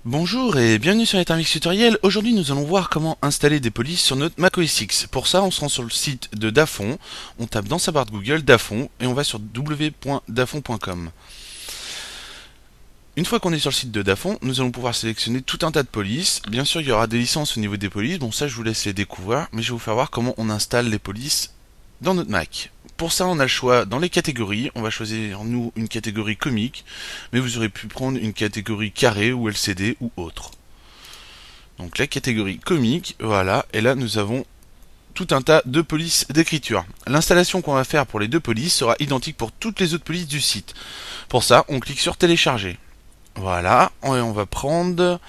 Bonjour et bienvenue sur Nethermix Tutoriel. Aujourd'hui nous allons voir comment installer des polices sur notre Mac OS X. Pour ça on se rend sur le site de Dafon, on tape dans sa barre de Google Dafon et on va sur www.dafon.com. Une fois qu'on est sur le site de Dafon, nous allons pouvoir sélectionner tout un tas de polices. Bien sûr il y aura des licences au niveau des polices, bon ça je vous laisse les découvrir, mais je vais vous faire voir comment on installe les polices dans notre Mac. Pour ça, on a le choix dans les catégories. On va choisir, nous, une catégorie comique, mais vous aurez pu prendre une catégorie carré ou LCD ou autre. Donc la catégorie comique, voilà, et là nous avons tout un tas de polices d'écriture. L'installation qu'on va faire pour les deux polices sera identique pour toutes les autres polices du site. Pour ça, on clique sur télécharger. Voilà, et on va prendre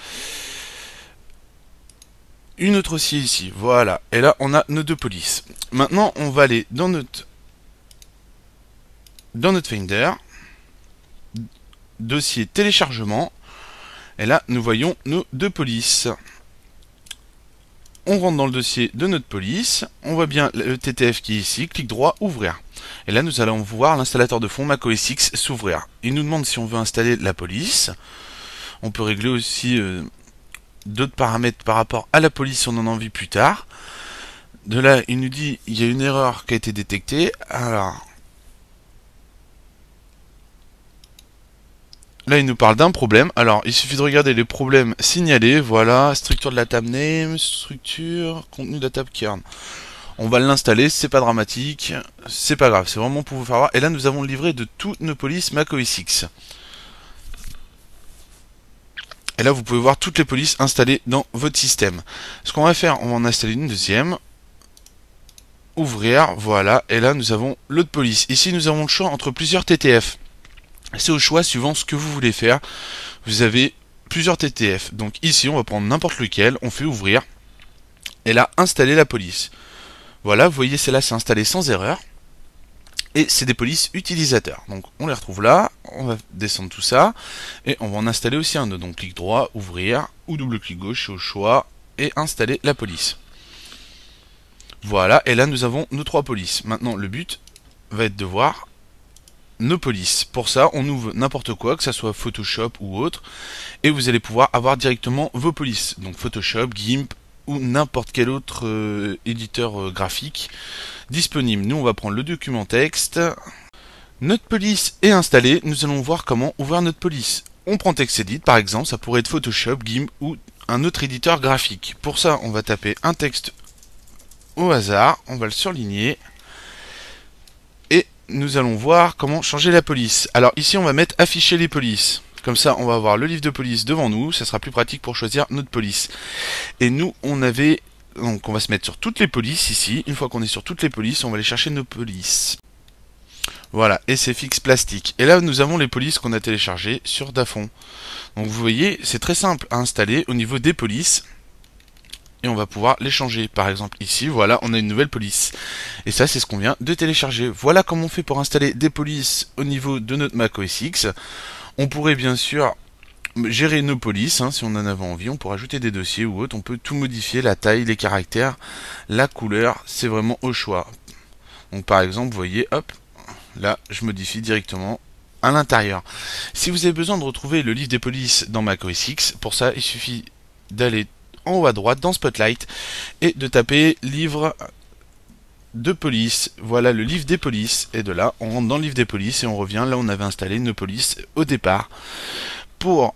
une autre aussi ici, voilà, et là on a nos deux polices. Maintenant, on va aller dans notre Finder, dossier téléchargement, et là nous voyons nos deux polices. On rentre dans le dossier de notre police, on voit bien le TTF qui est ici, clic droit, ouvrir. Et là nous allons voir l'installateur de fond Mac OS X s'ouvrir. Il nous demande si on veut installer la police. On peut régler aussi d'autres paramètres par rapport à la police si on en a envie plus tard. De là il nous dit il y a une erreur qui a été détectée. Alors là, il nous parle d'un problème. Alors, il suffit de regarder les problèmes signalés. Voilà, structure de la tab name, structure, contenu de la tab kern. On va l'installer, c'est pas dramatique, c'est pas grave, c'est vraiment pour vous faire voir. Et là, nous avons le livret de toutes nos polices Mac OS X. Et là, vous pouvez voir toutes les polices installées dans votre système. Ce qu'on va faire, on va en installer une deuxième. Ouvrir, voilà. Et là, nous avons l'autre police. Ici, nous avons le choix entre plusieurs TTF. C'est au choix suivant ce que vous voulez faire. Vous avez plusieurs TTF. Donc ici, on va prendre n'importe lequel. On fait ouvrir. Et là, installer la police. Voilà, vous voyez, celle-là, c'est installé sans erreur. Et c'est des polices utilisateurs. Donc on les retrouve là. On va descendre tout ça. Et on va en installer aussi un autre. Donc clic droit, ouvrir. Ou double-clic gauche, au choix. Et installer la police. Voilà, et là, nous avons nos trois polices. Maintenant, le but va être de voir nos polices. Pour ça, on ouvre n'importe quoi, que ça soit Photoshop ou autre, et vous allez pouvoir avoir directement vos polices. Donc Photoshop, GIMP ou n'importe quel autre éditeur graphique disponible. Nous, on va prendre le document texte. Notre police est installée. Nous allons voir comment ouvrir notre police. On prend TextEdit, par exemple, ça pourrait être Photoshop, GIMP ou un autre éditeur graphique. Pour ça, on va taper un texte au hasard, on va le surligner. Nous allons voir comment changer la police. Alors ici on va mettre afficher les polices. Comme ça on va avoir le livre de police devant nous. Ça sera plus pratique pour choisir notre police. Et nous on avait... Donc on va se mettre sur toutes les polices ici. Une fois qu'on est sur toutes les polices, on va aller chercher nos polices. Voilà, et c'est fixe plastique. Et là nous avons les polices qu'on a téléchargées sur Dafon. Donc vous voyez, c'est très simple à installer au niveau des polices. Et on va pouvoir les changer. Par exemple ici, voilà, on a une nouvelle police. Et ça, c'est ce qu'on vient de télécharger. Voilà comment on fait pour installer des polices au niveau de notre Mac OS X. On pourrait bien sûr gérer nos polices, si on en avait envie. On pourrait ajouter des dossiers ou autre. On peut tout modifier, la taille, les caractères, la couleur. C'est vraiment au choix. Donc par exemple, vous voyez, hop, là, je modifie directement à l'intérieur. Si vous avez besoin de retrouver le livre des polices dans Mac OS X, pour ça, il suffit d'aller en haut à droite dans Spotlight et de taper livre de police. Voilà le livre des polices, et de là on rentre dans le livre des polices et on revient là où on avait installé nos polices au départ. Pour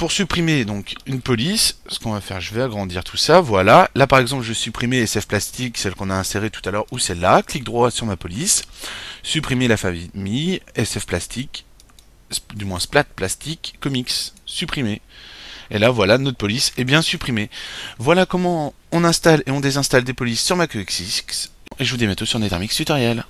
supprimer donc une police, ce qu'on va faire, je vais agrandir tout ça. Voilà, là par exemple je supprimais SF Plastique, celle qu'on a insérée tout à l'heure, ou celle-là. Clic droit sur ma police, supprimer la famille SF Plastique, du moins Splat Plastique Comics, supprimer. Et là, voilà, notre police est bien supprimée. Voilà comment on installe et on désinstalle des polices sur Mac OS X. Et je vous dis à bientôt sur Nethermix Tutoriel.